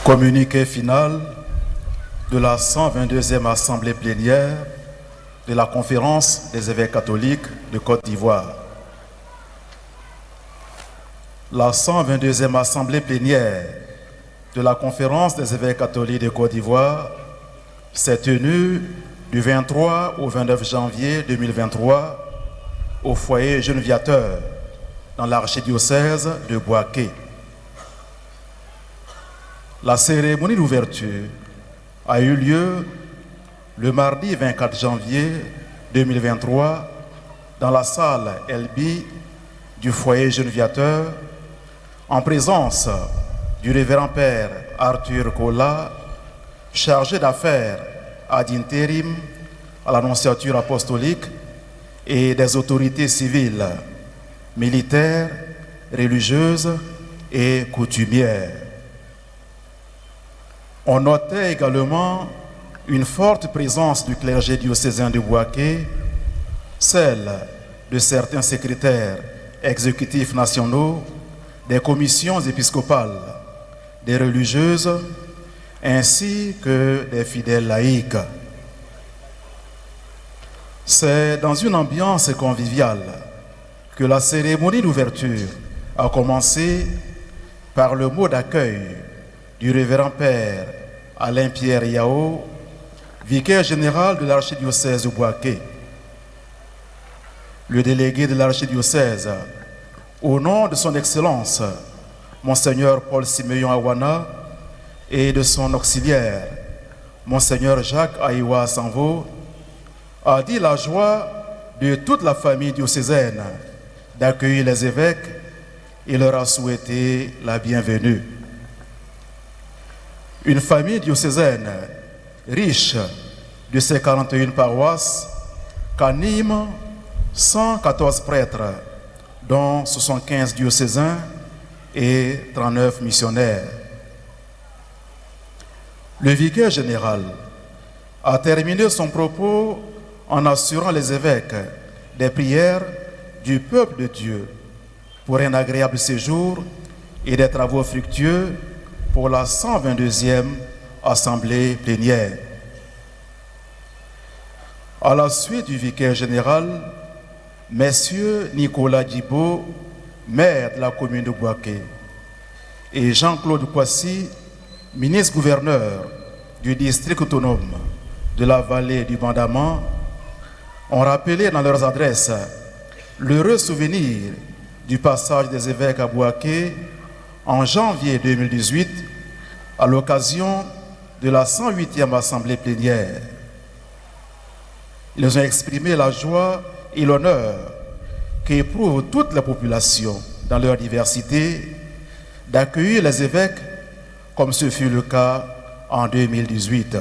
Communiqué final de la 122e Assemblée plénière de la Conférence des évêques catholiques de Côte d'Ivoire. La 122e Assemblée plénière de la Conférence des évêques catholiques de Côte d'Ivoire s'est tenue du 23 au 29 janvier 2023 au foyer Jeune Viateur dans l'archidiocèse de Bouaké. La cérémonie d'ouverture a eu lieu le mardi 24 janvier 2023 dans la salle Elbi du foyer Jeune Viateur en présence du révérend père Arthur Kola, chargé d'affaires ad intérim à l'annonciature apostolique et des autorités civiles, militaires, religieuses et coutumières. On notait également une forte présence du clergé diocésain de Bouaké, celle de certains secrétaires exécutifs nationaux, des commissions épiscopales, des religieuses, ainsi que des fidèles laïcs. C'est dans une ambiance conviviale que la cérémonie d'ouverture a commencé par le mot d'accueil du révérend père Alain-Pierre Yao, vicaire général de l'archidiocèse de Bouaké. Le délégué de l'archidiocèse, au nom de son Excellence, Monseigneur Paul Siméon Awana, et de son auxiliaire, Monseigneur Jacques Aïwa Sanvo, a dit la joie de toute la famille diocésaine d'accueillir les évêques et leur a souhaité la bienvenue. Une famille diocésaine riche de ses 41 paroisses qu'animent 114 prêtres, dont 75 diocésains et 39 missionnaires. Le vicaire général a terminé son propos en assurant les évêques des prières du peuple de Dieu pour un agréable séjour et des travaux fructueux pour la 122e Assemblée plénière. À la suite du vicaire général, messieurs Nicolas Djibo, maire de la commune de Bouaké, et Jean-Claude Kouassi, ministre-gouverneur du district autonome de la vallée du Bandama, ont rappelé dans leurs adresses l'heureux souvenir du passage des évêques à Bouaké en janvier 2018 à l'occasion de la 108e Assemblée plénière. Ils ont exprimé la joie et l'honneur qu'éprouvent toutes les populations dans leur diversité d'accueillir les évêques comme ce fut le cas en 2018.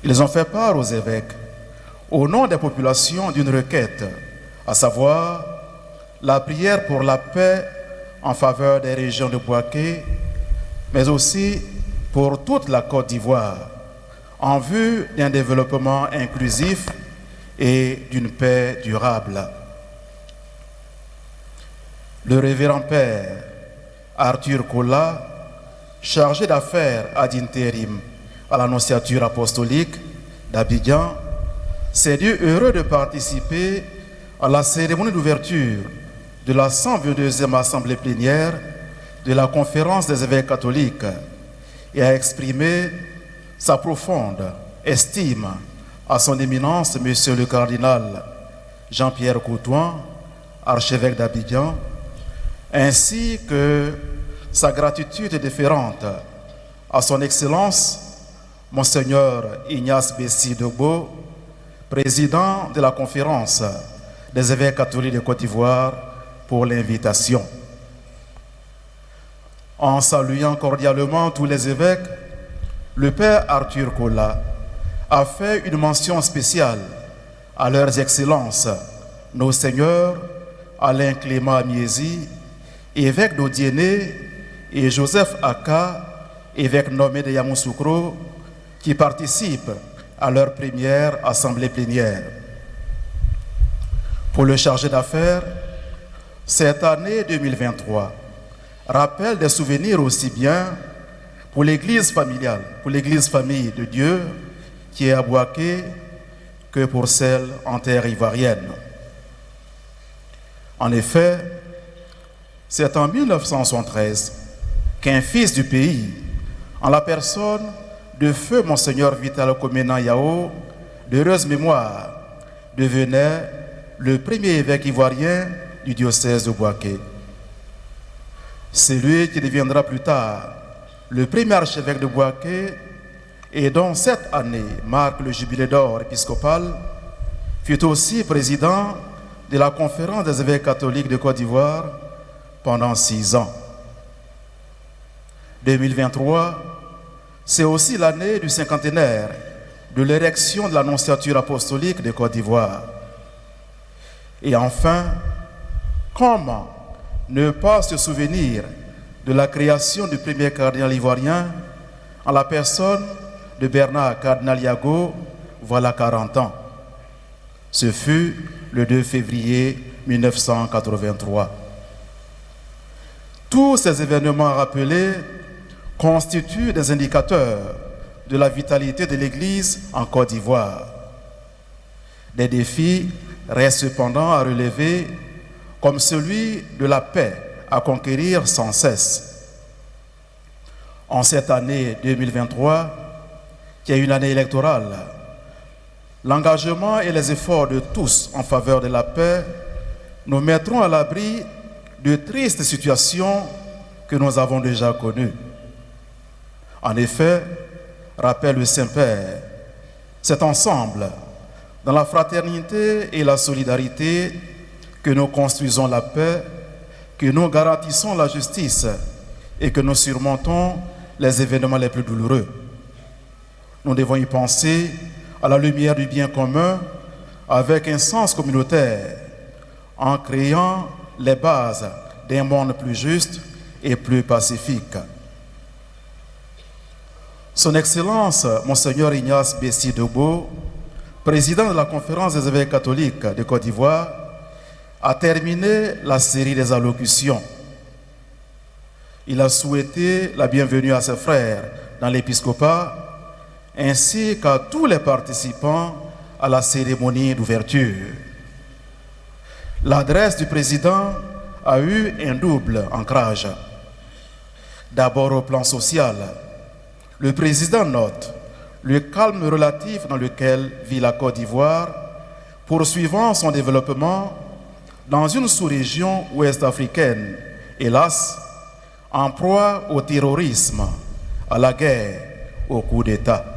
Ils ont fait part aux évêques, au nom des populations, d'une requête, à savoir la prière pour la paix en faveur des régions de Bouaké, mais aussi pour toute la Côte d'Ivoire, en vue d'un développement inclusif et d'une paix durable. Le révérend père Arthur Kola, chargé d'affaires ad intérim à l'annonciature apostolique d'Abidjan, s'est dit heureux de participer à la cérémonie d'ouverture de la 122e Assemblée plénière de la Conférence des évêques catholiques et a exprimé sa profonde estime à son éminence, Monsieur le cardinal Jean-Pierre Coutouin, archevêque d'Abidjan, ainsi que sa gratitude déférente à son Excellence, Monseigneur Ignace Bessi Dogbo, président de la Conférence des évêques catholiques de Côte d'Ivoire, pour l'invitation. En saluant cordialement tous les évêques, le père Arthur Kola a fait une mention spéciale à leurs excellences, nos seigneurs Alain Clément Amiezi, évêque d'Odiéné, et Joseph Aka, évêque nommé de Yamoussoukro, qui participent à leur première assemblée plénière. Pour le chargé d'affaires, cette année 2023 rappelle des souvenirs aussi bien pour l'église familiale, pour l'église famille de Dieu qui est à Bouaké, que pour celle en terre ivoirienne. En effet, c'est en 1973 qu'un fils du pays, en la personne de feu Monseigneur Vital Komena Yao, d'heureuse mémoire, devenait le premier évêque ivoirien du diocèse de Bouaké. C'est lui qui deviendra plus tard le premier archevêque de Bouaké et dont cette année marque le jubilé d'or épiscopal, fut aussi président de la conférence des évêques catholiques de Côte d'Ivoire pendant 6 ans. 2023, c'est aussi l'année du cinquantenaire de l'érection de l'Annonciature apostolique de Côte d'Ivoire. Et enfin, comment ne pas se souvenir de la création du premier cardinal ivoirien en la personne de Bernard Cardinal Yago, voilà 40 ans. Ce fut le 2 février 1983. Tous ces événements rappelés constituent des indicateurs de la vitalité de l'Église en Côte d'Ivoire. Des défis restent cependant à relever, comme celui de la paix à conquérir sans cesse. En cette année 2023, qui est une année électorale, l'engagement et les efforts de tous en faveur de la paix nous mettront à l'abri de tristes situations que nous avons déjà connues. En effet, rappelle le Saint-Père, c'est ensemble, dans la fraternité et la solidarité, que nous construisons la paix, que nous garantissons la justice et que nous surmontons les événements les plus douloureux. Nous devons y penser à la lumière du bien commun avec un sens communautaire en créant les bases d'un monde plus juste et plus pacifique. Son Excellence, Monseigneur Ignace Bessi Dogbo, président de la Conférence des évêques catholiques de Côte d'Ivoire, a terminé la série des allocutions. Il a souhaité la bienvenue à ses frères dans l'épiscopat ainsi qu'à tous les participants à la cérémonie d'ouverture. L'adresse du président a eu un double ancrage. D'abord au plan social, le président note le calme relatif dans lequel vit la Côte d'Ivoire, poursuivant son développement dans une sous-région ouest-africaine, hélas, en proie au terrorisme, à la guerre, au coup d'État.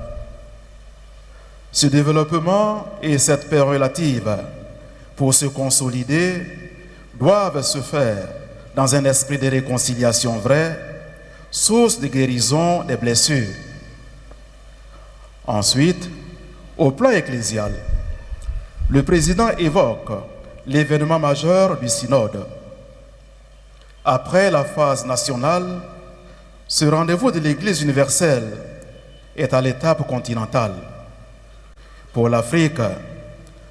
Ce développement et cette paix relative, pour se consolider, doivent se faire dans un esprit de réconciliation vraie, source de guérison des blessures. Ensuite, au plan ecclésial, le président évoque l'événement majeur du synode. Après la phase nationale, ce rendez-vous de l'Église universelle est à l'étape continentale. Pour l'Afrique,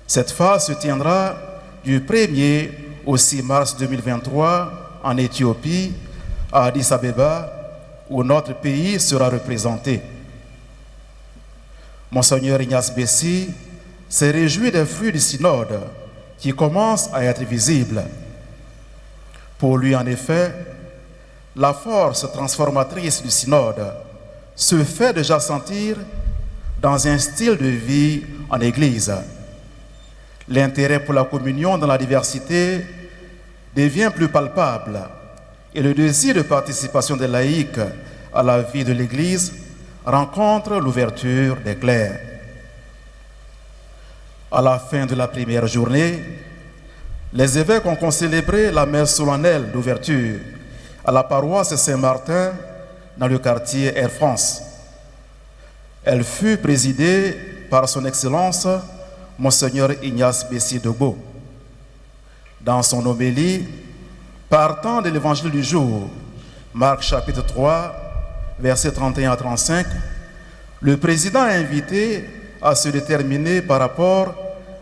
cette phase se tiendra du 1er au 6 mars 2023 en Éthiopie, à Addis Abeba, où notre pays sera représenté. Monseigneur Ignace Bessi s'est réjoui des fruits du synode qui commencent à être visibles. Pour lui, en effet, la force transformatrice du synode se fait déjà sentir dans un style de vie en Église. L'intérêt pour la communion dans la diversité devient plus palpable et le désir de participation des laïcs à la vie de l'Église rencontre l'ouverture des clercs. À la fin de la première journée, les évêques ont célébré la messe solennelle d'ouverture à la paroisse Saint-Martin dans le quartier Air France. Elle fut présidée par son Excellence, Monseigneur Ignace Bessi Dogbo. Dans son homélie, partant de l'évangile du jour, Marc chapitre 3, versets 31 à 35, le président a invité à se déterminer par rapport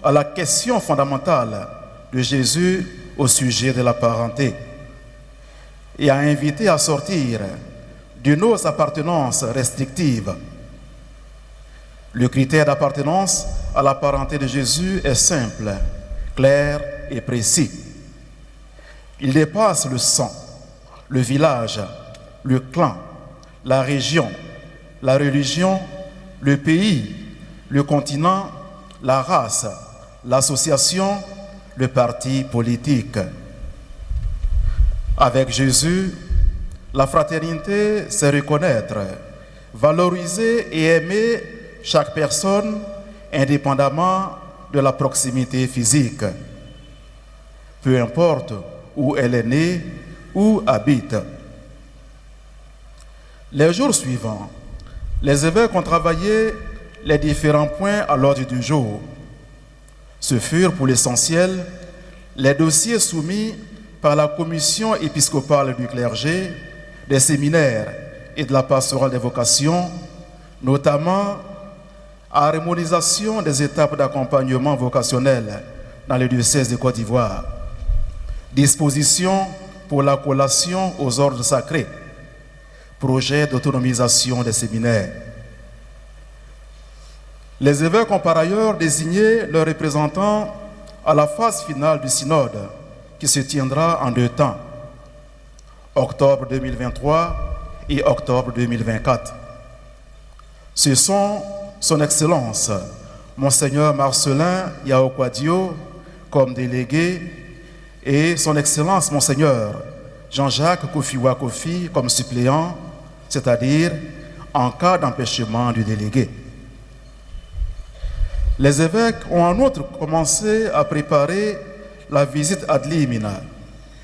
à la question fondamentale de Jésus au sujet de la parenté. et a invité à sortir de nos appartenances restrictives. Le critère d'appartenance à la parenté de Jésus est simple, clair et précis. Il dépasse le sang, le village, le clan, la région, la religion, le pays, le continent, la race, l'association, le parti politique. Avec Jésus, la fraternité, c'est reconnaître, valoriser et aimer chaque personne indépendamment de la proximité physique, peu importe où elle est née ou habite. Les jours suivants, les évêques ont travaillé les différents points à l'ordre du jour. Ce furent pour l'essentiel les dossiers soumis par la commission épiscopale du clergé, des séminaires et de la pastorale des vocations, notamment harmonisation des étapes d'accompagnement vocationnel dans le diocèse de Côte d'Ivoire, disposition pour la collation aux ordres sacrés, projet d'autonomisation des séminaires. Les évêques ont par ailleurs désigné leurs représentants à la phase finale du synode qui se tiendra en 2 temps, octobre 2023 et octobre 2024. Ce sont Son Excellence, Monseigneur Marcelin Yaokwadio comme délégué et Son Excellence Monseigneur Jean-Jacques Kofiwa Kofi comme suppléant, c'est-à-dire en cas d'empêchement du délégué. Les évêques ont en outre commencé à préparer la visite ad limina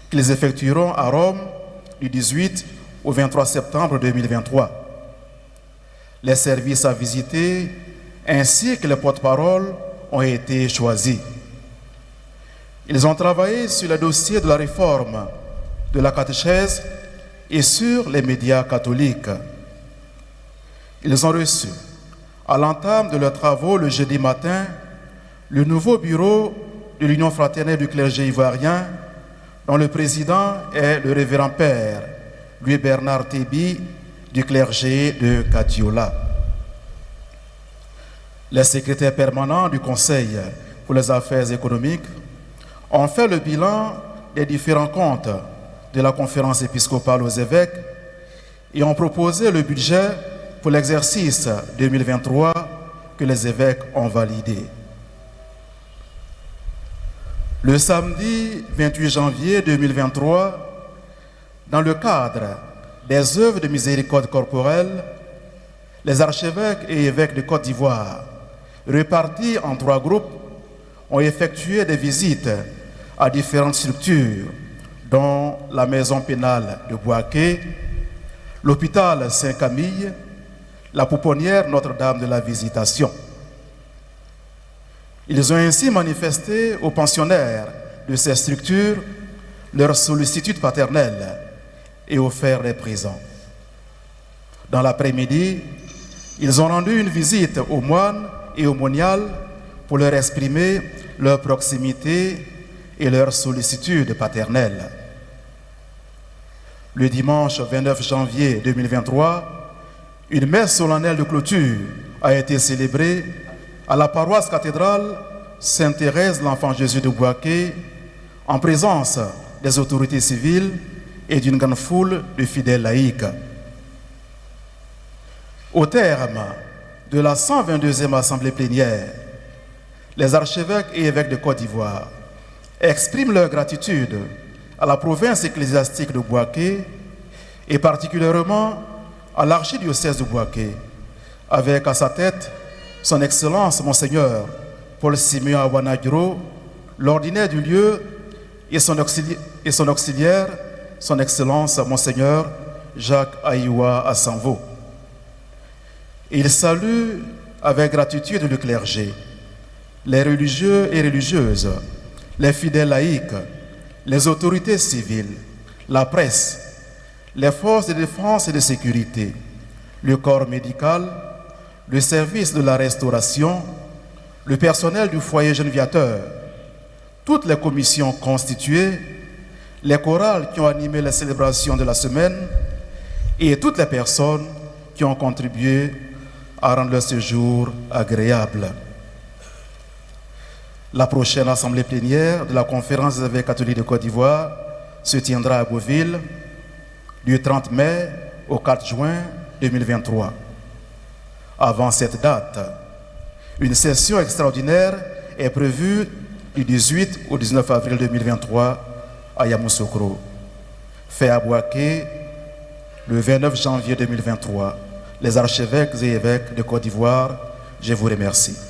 qu'ils effectueront à Rome du 18 au 23 septembre 2023. Les services à visiter ainsi que les porte-paroles ont été choisis. Ils ont travaillé sur le dossier de la réforme de la catéchèse et sur les médias catholiques. Ils ont reçu, à l'entame de leurs travaux le jeudi matin, le nouveau bureau de l'Union fraternelle du clergé ivoirien, dont le président est le révérend père Louis-Bernard Tébi du clergé de Kadiola. Les secrétaires permanents du Conseil pour les affaires économiques ont fait le bilan des différents comptes de la conférence épiscopale aux évêques et ont proposé le budget pour l'exercice 2023 que les évêques ont validé. Le samedi 28 janvier 2023, dans le cadre des œuvres de miséricorde corporelle, les archevêques et évêques de Côte d'Ivoire, répartis en 3 groupes, ont effectué des visites à différentes structures, dont la maison pénale de Bouaké, l'hôpital Saint-Camille, la pouponnière Notre-Dame de la Visitation. Ils ont ainsi manifesté aux pensionnaires de ces structures leur sollicitude paternelle et offert des présents. Dans l'après-midi, ils ont rendu une visite aux moines et aux moniales pour leur exprimer leur proximité et leur sollicitude paternelle. Le dimanche 29 janvier 2023, une messe solennelle de clôture a été célébrée à la paroisse cathédrale Sainte-Thérèse l'Enfant Jésus de Bouaké, en présence des autorités civiles et d'une grande foule de fidèles laïcs. Au terme de la 122e assemblée plénière, les archevêques et évêques de Côte d'Ivoire expriment leur gratitude à la province ecclésiastique de Bouaké et particulièrement à l'archidiocèse de Bouaké, avec à sa tête son Excellence Monseigneur Paul Simeon Awanagiro, l'ordinaire du lieu, et son auxiliaire, son Excellence Monseigneur Jacques Aïwa Assanvo. Il salue avec gratitude le clergé, les religieux et religieuses, les fidèles laïcs, les autorités civiles, la presse, les forces de défense et de sécurité, le corps médical, le service de la restauration, le personnel du foyer Geneviateur, toutes les commissions constituées, les chorales qui ont animé les célébrations de la semaine et toutes les personnes qui ont contribué à rendre leur séjour agréable. La prochaine assemblée plénière de la Conférence des évêques catholiques de Côte d'Ivoire se tiendra à Beauville du 30 mai au 4 juin 2023. Avant cette date, une session extraordinaire est prévue du 18 au 19 avril 2023 à Yamoussoukro. Fait à Bouaké le 29 janvier 2023. Les archevêques et évêques de Côte d'Ivoire, je vous remercie.